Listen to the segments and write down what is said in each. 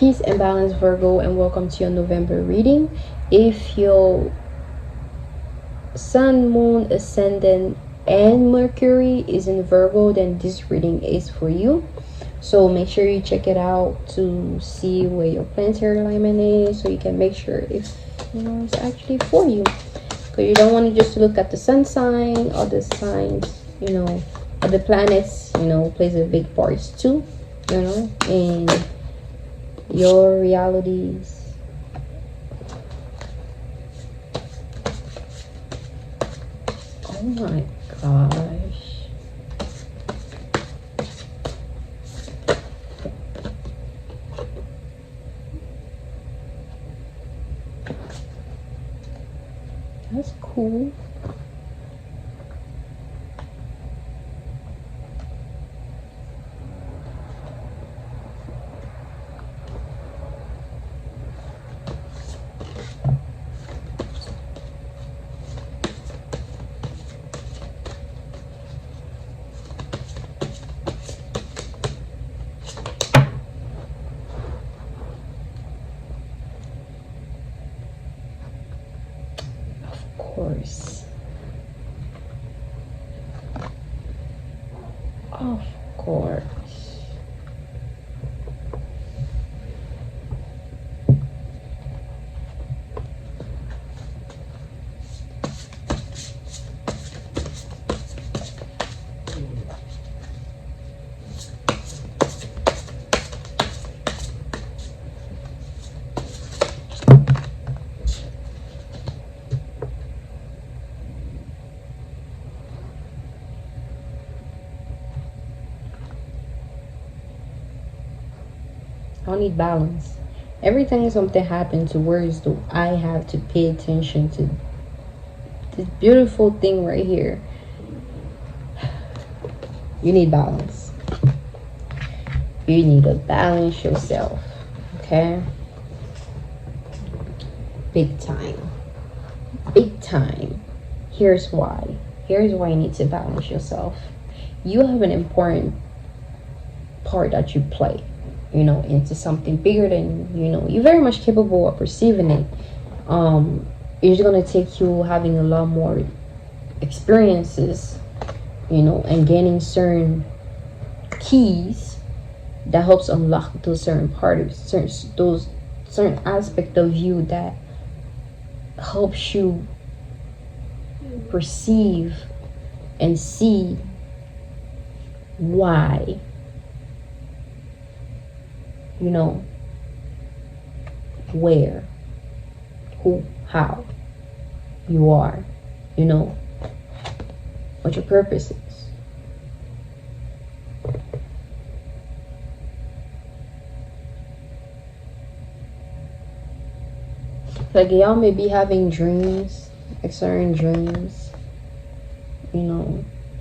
Peace and balance, Virgo, and welcome to your November reading. If your sun, moon, ascendant, and Mercury is in Virgo, then this reading is for you. So make sure you check it out to see where your planetary alignment is, so you can make sure if it's actually for you. Because you don't want to just look at the sun sign, or the signs, or the planets, plays a big part too, and your realities. Oh my gosh. That's cool. Course. Of course. I need balance. Every time something happens to words, though, I have to pay attention to this beautiful thing right here. You need balance. You need to balance yourself. Okay? Big time. Big time. Here's why. Here's why you need to balance yourself. You have an important part that you play, into something bigger than you're very much capable of perceiving it. It's going to take you having a lot more experiences, and gaining certain keys that helps unlock those certain parts of certain aspect of you that helps you perceive and see why, where, who, how you are, what your purpose is. Like, y'all may be having dreams, like certain dreams,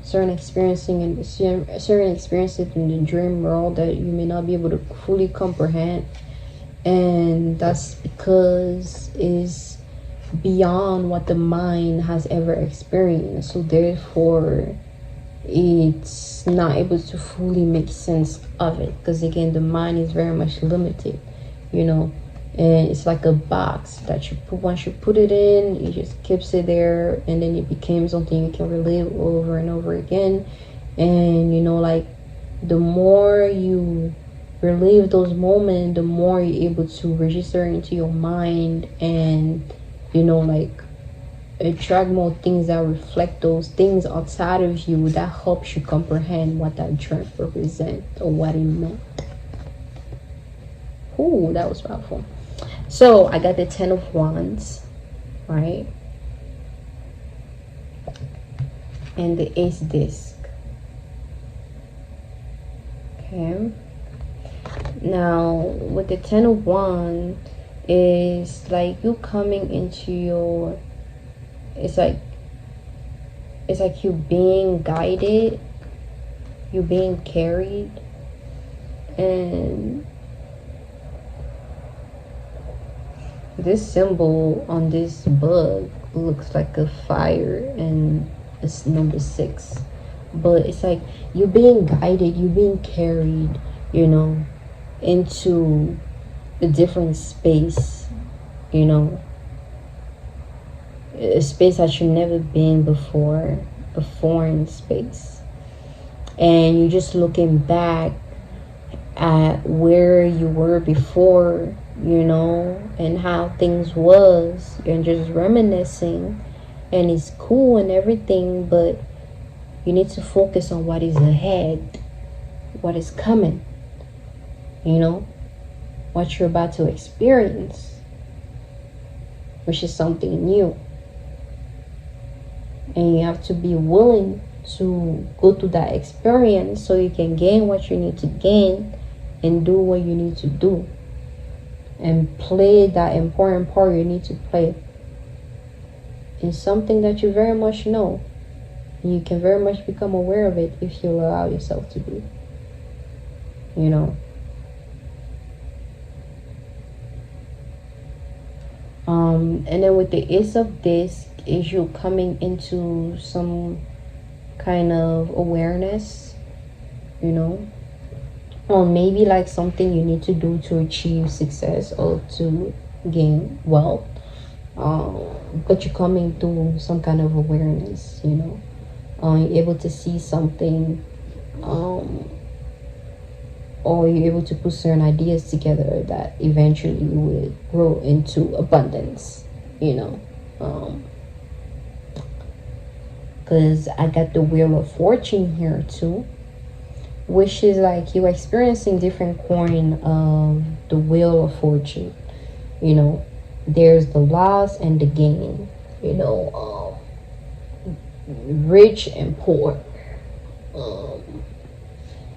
certain experiences in the dream world that you may not be able to fully comprehend, and that's because it's beyond what the mind has ever experienced. So therefore, it's not able to fully make sense of it, because again, the mind is very much limited, and it's like a box that you put. Once you put it in, it just keeps it there, and then it became something you can relive over and over again. And like, the more you relive those moments, the more you're able to register into your mind, and like, attract more things that reflect those things outside of you, that helps you comprehend what that dream represents or what it meant. Ooh, that was powerful. So I got the 10 of Wands, right? And the Ace disc. Okay. Now with the 10 of Wands, is like you coming into your, it's like you being guided, you being carried, and this symbol on this bug looks like a fire, and it's number 6. But it's like you're being guided, you're being carried, into a different space, you know, a space that you've never been before, a foreign space. And you're just looking back at where you were before, you know, and how things was, and just reminiscing. And it's cool and everything, but you need to focus on what is ahead, what is coming, you know, what you're about to experience, which is something new. And you have to be willing to go through that experience so you can gain what you need to gain and do what you need to do and play that important part you need to play in something that you very much know. You can very much become aware of it if you allow yourself to be, you know. And then with the Ace of Disc, is you coming into some kind of awareness, you know, or maybe like something you need to do to achieve success or to gain wealth, but you're coming through some kind of awareness, you know. You're able to see something, or you're able to put certain ideas together that eventually would grow into abundance, you know. Because I got the Wheel of Fortune here too, which is like you're experiencing different coin of the Wheel of Fortune, you know. There's the loss and the gain, you know, rich and poor,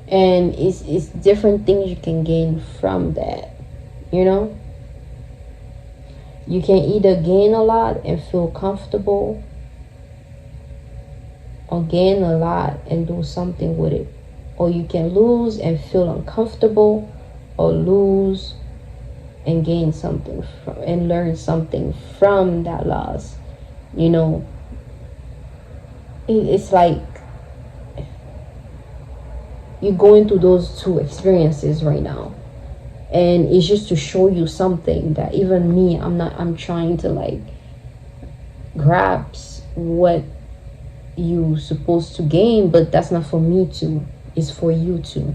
and it's different things you can gain from that, you know. You can either gain a lot and feel comfortable, or gain a lot and do something with it, or you can lose and feel uncomfortable, or lose and gain something from, and learn something from that loss, you know. It's like you're going through those two experiences right now, and it's just to show you something that even me, I'm trying to like grasp what you supposed to gain, but that's not for me to, it's for you to.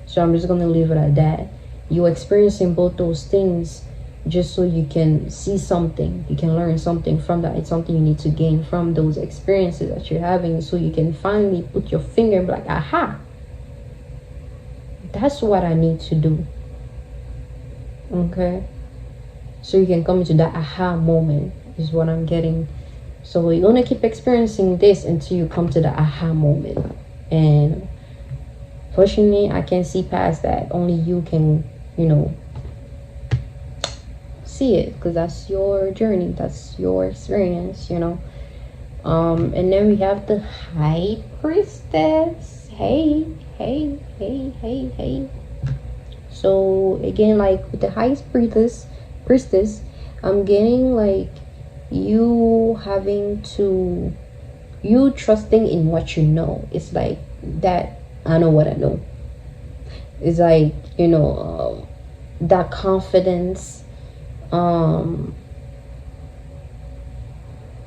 So I'm just gonna leave it at that. You're experiencing both those things just so you can see something, you can learn something from that. It's something you need to gain from those experiences that you're having, so you can finally put your finger and be like, aha, that's what I need to do. Okay, so you can come into that aha moment is what I'm getting. So you're gonna keep experiencing this until you come to the aha moment, and fortunately I can't see past that. Only you can, you know, see it, because that's your journey, that's your experience, you know. And then we have the High Priestess. Hey. So again, like with the High Priestess, I'm getting like you trusting in what you know. It's like that, I know what I know. It's like, you know, that confidence.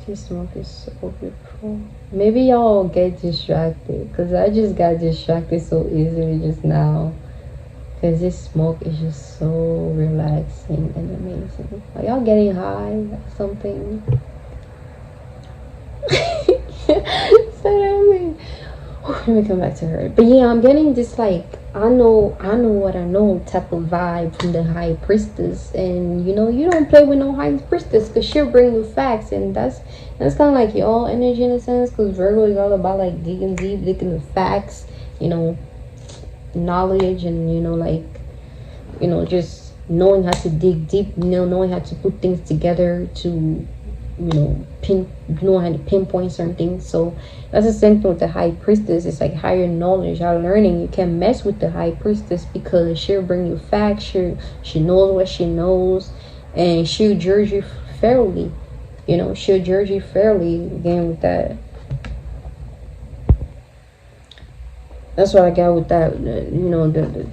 This smoke is so beautiful. Maybe y'all get distracted, because I just got distracted so easily just now, because this smoke is just so relaxing and amazing. Are y'all getting high or something? So let me come back to her. But yeah, I'm getting this like I know what I know type of vibe from the High Priestess. And you know, you don't play with no High Priestess, because she'll bring you facts, and that's kind of like your energy in a sense, because Virgo is all about like digging deep, digging the facts, you know, knowledge, and you know, like, you know, just knowing how to dig deep, you know, knowing how to put things together to, you know, know how to pinpoint certain things. So that's the same thing with the High Priestess. It's like higher knowledge, higher learning. You can't mess with the High Priestess, because she'll bring you facts. She knows what she knows, and she'll judge you fairly. You know, she'll judge you fairly. Again, with that, that's what I got with that. You know, the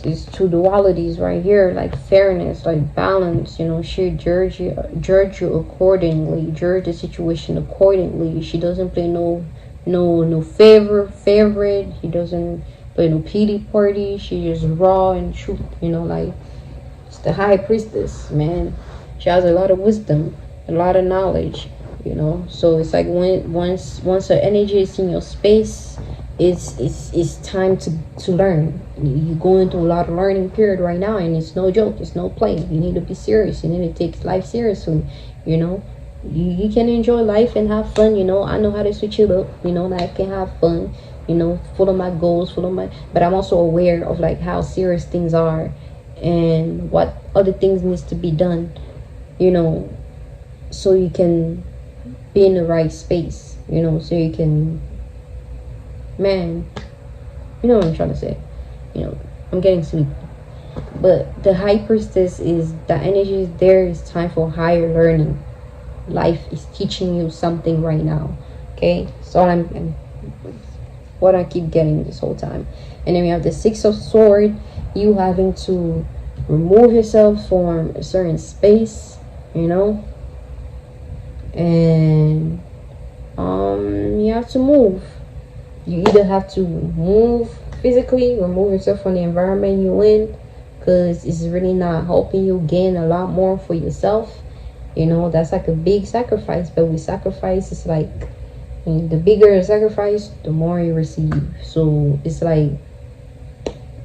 these two dualities right here, like fairness, like balance. You know, she judge you accordingly, judge the situation accordingly. She doesn't play no favorite. He doesn't play no pity party. She just raw and truth. You know, like it's the high priestess, man. She has a lot of wisdom, a lot of knowledge. You know, so it's like once her energy is in your space, it's time to learn. You're going through a lot of learning period right now, and it's no joke, it's no play. You need to be serious. You need to take life seriously. You know, you can enjoy life and have fun. You know, I know how to switch it up. You know, and I can have fun. You know, full of my goals, but I'm also aware of like how serious things are and what other things needs to be done. You know, so you can be in the right space. You know, so you can, man, you know what I'm trying to say. You know, I'm getting sleepy. But the high priestess is, the energy is there. It's time for higher learning. Life is teaching you something right now. Okay, so I'm what I keep getting this whole time. And then we have the Six of Swords. You having to remove yourself from a certain space, you know, and you have to move. You either have to move physically, remove yourself from the environment you're in, because it's really not helping you gain a lot more for yourself. You know, that's like a big sacrifice. But with sacrifice, it's like, the bigger the sacrifice, the more you receive. So it's like,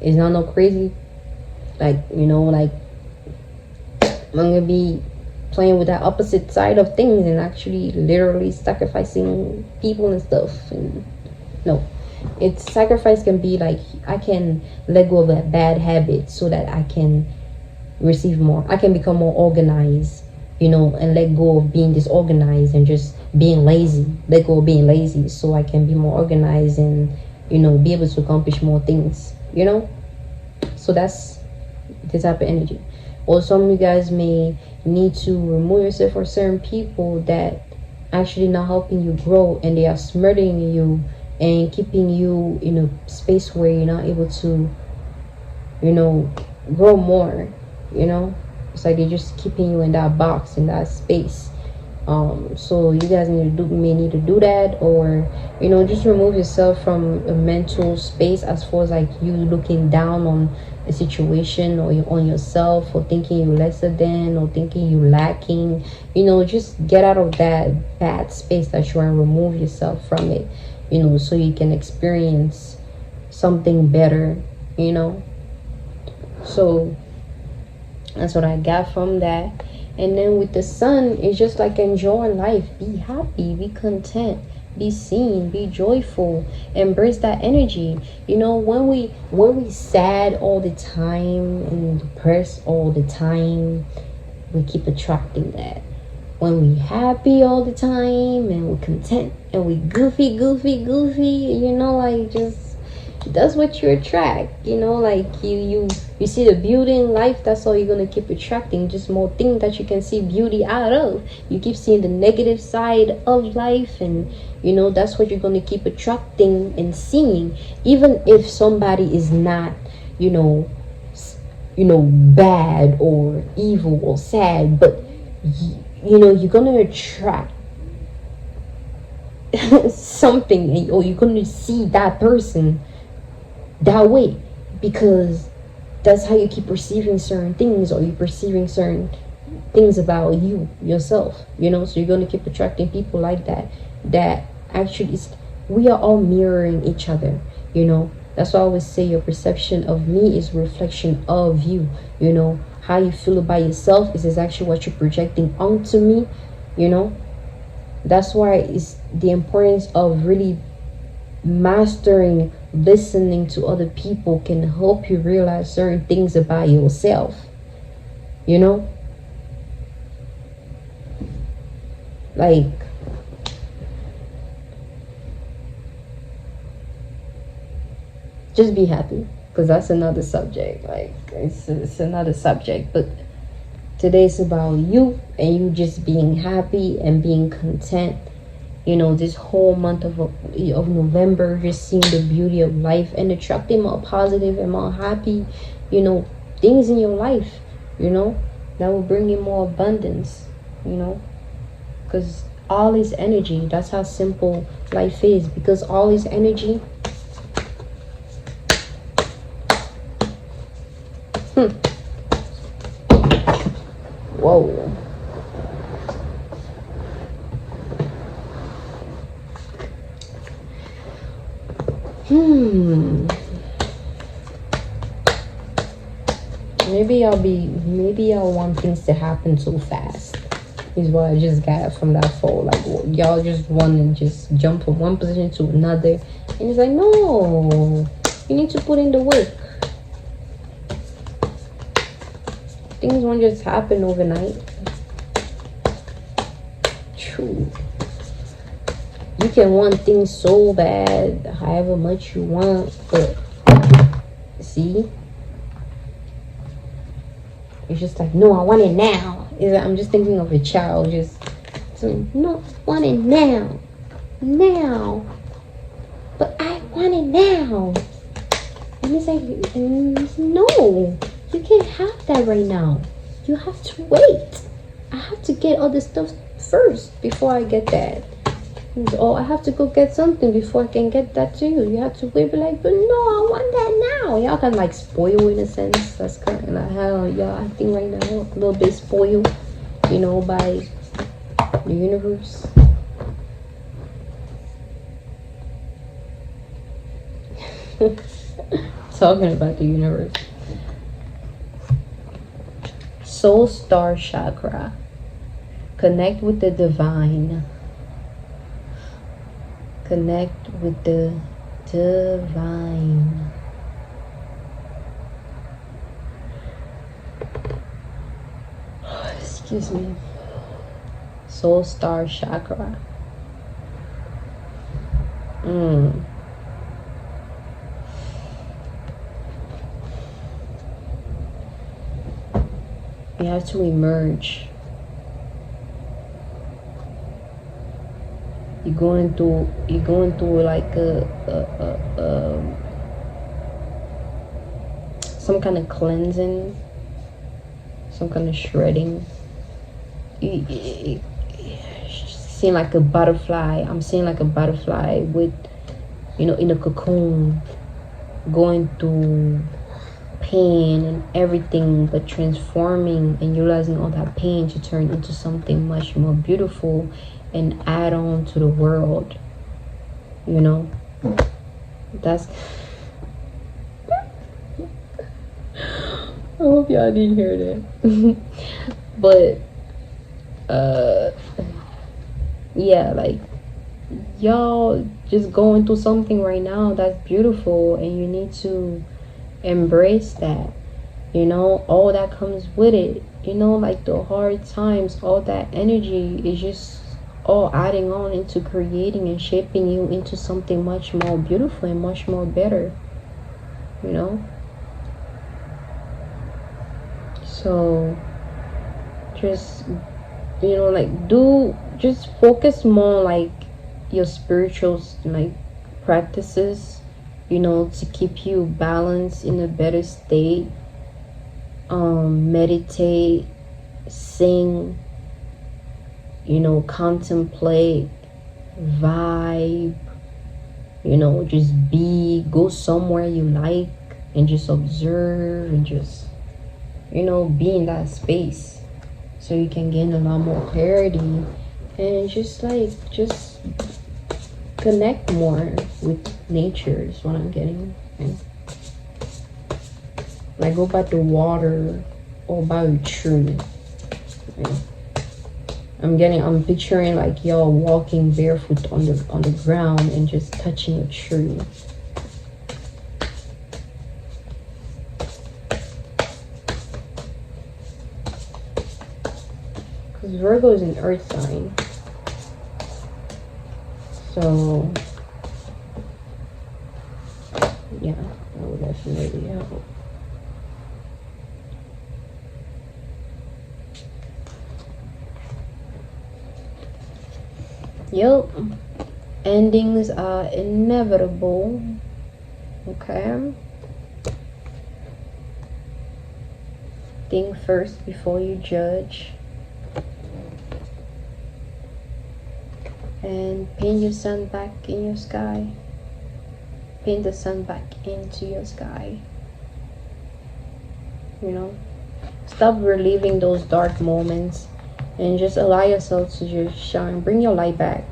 it's not no crazy, like, you know, like I'm gonna be playing with that opposite side of things and actually literally sacrificing people and stuff. And no, it's sacrifice can be like, I can let go of a bad habit so that I can receive more. I can become more organized, you know, and let go of being disorganized and just being lazy. Let go of being lazy so I can be more organized and, you know, be able to accomplish more things, you know. So that's the type of energy. Or some of you guys may need to remove yourself from certain people that actually not helping you grow, and they are smirting you and keeping you in a space where you're not able to, you know, grow more. You know, it's like they're just keeping you in that box, in that space. So you guys may need to do that, or, you know, just remove yourself from a mental space as far as like you looking down on a situation or on yourself, or thinking you're lesser than, or thinking you're lacking. You know, just get out of that bad space that you're in. Remove yourself from it, you know, so you can experience something better, you know. So that's what I got from that. And then with the Sun, it's just like enjoying life. Be happy, be content, be seen, be joyful, embrace that energy. You know, when we sad all the time and depressed all the time, we keep attracting that. When we happy all the time and we're content and we goofy, you know, like, just that's what you attract. You know, like you see the beauty in life. That's all you're gonna keep attracting. Just more things that you can see beauty out of. You keep seeing the negative side of life, and, you know, that's what you're gonna keep attracting and seeing. Even if somebody is not, you know, bad or evil or sad, but you know, you're gonna attract something, or you're gonna see that person that way, because that's how you keep perceiving certain things, or you're perceiving certain things about yourself, you know. So you're going to keep attracting people like that actually we are all mirroring each other, you know. That's why I always say your perception of me is a reflection of you. You know, how you feel about yourself is actually what you're projecting onto me, you know. That's why it's the importance of really mastering listening to other people can help you realize certain things about yourself, you know. Like, just be happy, because that's another subject. Like, it's another subject, but today's about you, and you just being happy and being content. You know, this whole month of November, just seeing the beauty of life and attracting more positive and more happy you know, things in your life, you know, that will bring you more abundance, you know, because all is energy. That's how simple life is, because all is energy. Whoa. Maybe y'all want things to happen so fast. Is what I just got from that fall. Like, y'all just want to just jump from one position to another, and it's like, no, you need to put in the work. Things won't just happen overnight. True. You can want things so bad, however much you want, but see, it's just like, no, I want it now. I'm just thinking of a child, just so, no, I want it now, but I want it now, and it's like, no, you can't have that right now. You have to wait. I have to get all this stuff first before I get that. Oh, I have to go get something before I can get that to you. You have to wait, be like, but no, I want that now. Y'all can like spoil in a sense. That's kind of like how y'all acting right now. A little bit spoiled, you know, by the universe. Talking about the universe. Soul star chakra. Connect with the divine. Connect with the divine. Excuse me. Soul star chakra. You have to emerge. You're going through like some kind of cleansing, some kind of shredding. You seeing like a butterfly. I'm seeing like a butterfly with, you know, in a cocoon, going through pain and everything, but transforming and utilizing all that pain to turn into something much more beautiful and add on to the world, you know. That's I hope y'all didn't hear that. But yeah, like, y'all just going through something right now that's beautiful, and you need to embrace that, you know. All that comes with it, you know, like the hard times, all that energy is just all adding on into creating and shaping you into something much more beautiful and much more better, you know. So just, you know, like, just focus more like your spiritual like practices, you know, to keep you balanced in a better state. Meditate, sing, you know, contemplate, vibe, you know, just go somewhere you like and just observe and just, you know, be in that space so you can gain a lot more clarity and just connect more with nature is what I'm getting. Okay? Like, go by the water or by a tree. Okay? I'm picturing like y'all walking barefoot on the ground and just touching a tree. Because Virgo is an earth sign. So yeah, that would definitely help. Yep, endings are inevitable. Okay, Think first before you judge. And paint your sun back in your sky. Paint the sun back into your sky. You know, stop reliving those dark moments and just allow yourself to just shine. Bring your light back.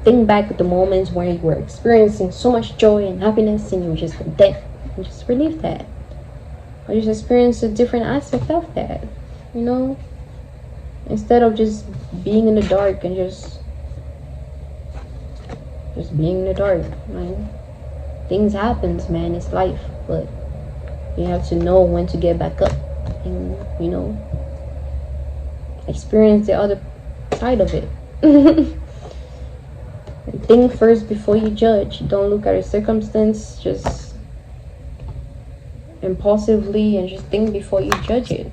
Think back at the moments where you were experiencing so much joy and happiness and you were just content, and just relive that, or just experience a different aspect of that, you know, instead of just being in the dark and just being in the dark, man. Things happens, man. It's life, but you have to know when to get back up and, you know, experience the other side of it. Think first before you judge. Don't look at a circumstance just impulsively, and just think before you judge it.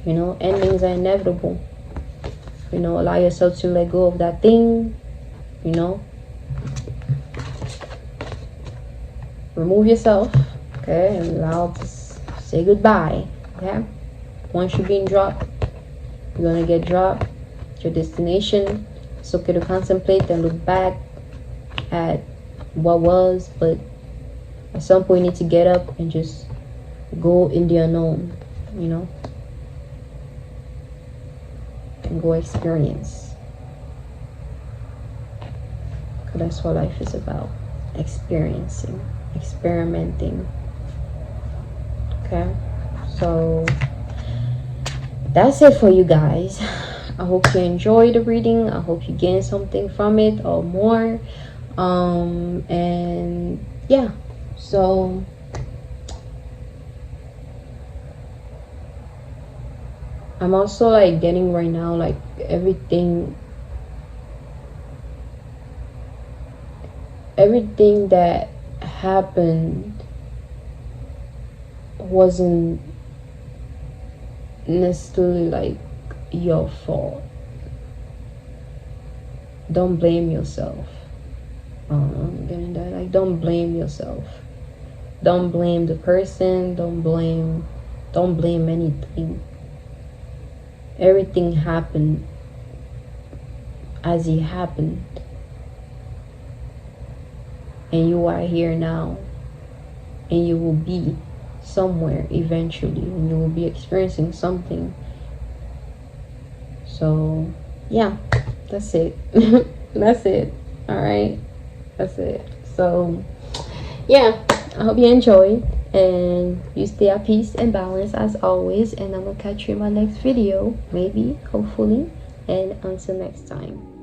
You know, endings are inevitable. You know, allow yourself to let go of that thing. You know, remove yourself, okay, and allow to say goodbye. Okay, once you're being dropped, you're gonna get dropped. Your destination. It's okay to contemplate and look back at what was, but at some point you need to get up and just go in the unknown, you know, and go experience. Because that's what life is about. Experiencing, experimenting. Okay, so that's it for you guys. I hope you enjoyed the reading. I hope you gained something from it or more. And yeah, so I'm also like getting right now, like everything that happened wasn't necessarily like your fault. Don't blame yourself. I'm getting that. Like, don't blame yourself. Don't blame the person. Don't blame anything. Everything happened as it happened, and you are here now, and you will be somewhere eventually, and you will be experiencing something. So yeah, that's it. That's it. All right, that's it. So yeah, I hope you enjoyed and you stay at peace and balance as always, and I'm gonna catch you in my next video, maybe, hopefully, and until next time.